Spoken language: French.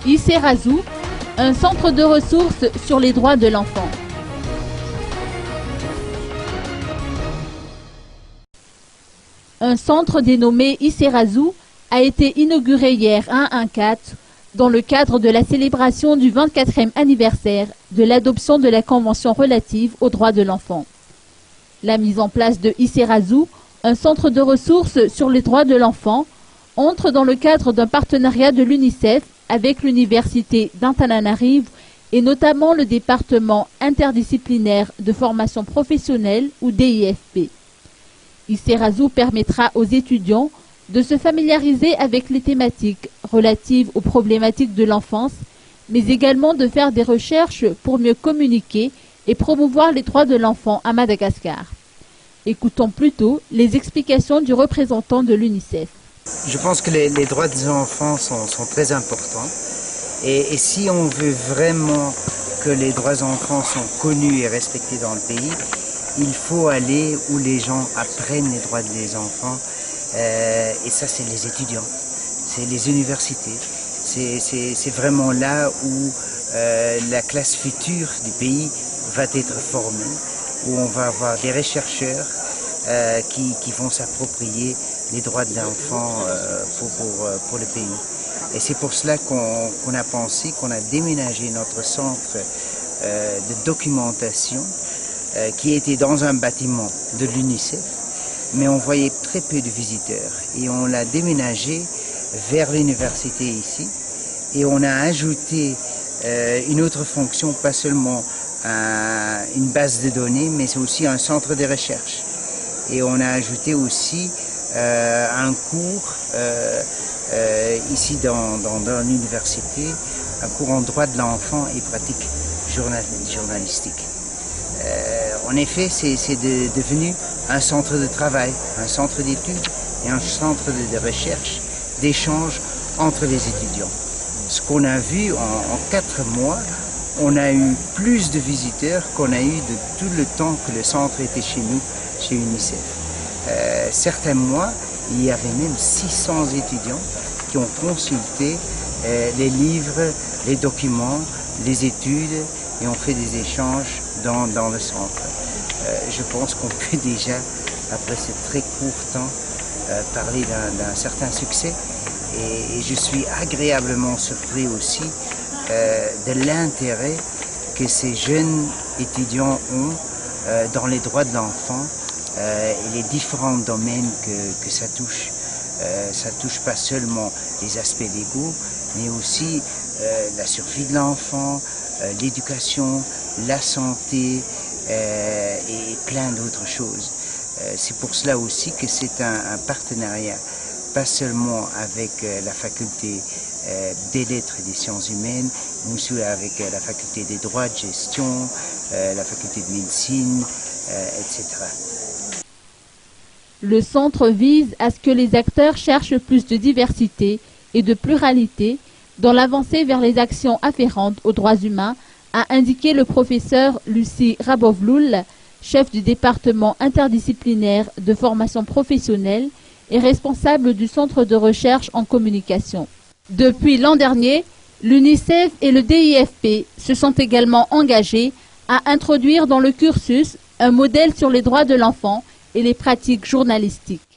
Iserazu, un centre de ressources sur les droits de l'enfant. Un centre dénommé Iserazu a été inauguré hier à Ancat dans le cadre de la célébration du 24e anniversaire de l'adoption de la Convention relative aux droits de l'enfant. La mise en place de Iserazu, un centre de ressources sur les droits de l'enfant, entre dans le cadre d'un partenariat de l'UNICEF avec l'Université d'Antananarivo et notamment le département interdisciplinaire de formation professionnelle ou DIFP. Iserazu permettra aux étudiants de se familiariser avec les thématiques relatives aux problématiques de l'enfance, mais également de faire des recherches pour mieux communiquer et promouvoir les droits de l'enfant à Madagascar. Écoutons plutôt les explications du représentant de l'UNICEF. Je pense que les droits des enfants sont très importants et si on veut vraiment que les droits des enfants sont connus et respectés dans le pays, il faut aller où les gens apprennent les droits des enfants et ça c'est les étudiants, c'est les universités, c'est vraiment là où la classe future du pays va être formée, où on va avoir des chercheurs qui vont s'approprier les droits de l'enfant pour le pays. Et c'est pour cela qu'on a pensé, qu'on a déménagé notre centre de documentation qui était dans un bâtiment de l'UNICEF, mais on voyait très peu de visiteurs. Et on l'a déménagé vers l'université ici, et on a ajouté une autre fonction, pas seulement une base de données, mais c'est aussi un centre de recherche. Et on a ajouté aussi un cours ici dans l'université, un cours en droit de l'enfant et pratique journalistique. En effet, c'est devenu un centre de travail, un centre d'études et un centre de recherche, d'échange entre les étudiants. Ce qu'on a vu en 4 mois, on a eu plus de visiteurs qu'on a eu de tout le temps que le centre était chez nous, chez UNICEF. Certains mois, il y avait même 600 étudiants qui ont consulté les livres, les documents, les études et ont fait des échanges dans le centre. Je pense qu'on peut déjà, après ce très court temps, parler d'un certain succès et je suis agréablement surpris aussi de l'intérêt que ces jeunes étudiants ont dans les droits de l'enfant et les différents domaines que ça touche. Ça touche pas seulement les aspects légaux, mais aussi la survie de l'enfant, l'éducation, la santé et plein d'autres choses. C'est pour cela aussi que c'est un partenariat, pas seulement avec la faculté des lettres et des sciences humaines, mais aussi avec la faculté des droits de gestion, la faculté de médecine, etc. Le centre vise à ce que les acteurs cherchent plus de diversité et de pluralité dans l'avancée vers les actions afférentes aux droits humains, a indiqué le professeur Lucie Rabovloul, chef du département interdisciplinaire de formation professionnelle et responsable du centre de recherche en communication. Depuis l'an dernier, l'UNICEF et le DIFP se sont également engagés à introduire dans le cursus un modèle sur les droits de l'enfant et les pratiques journalistiques.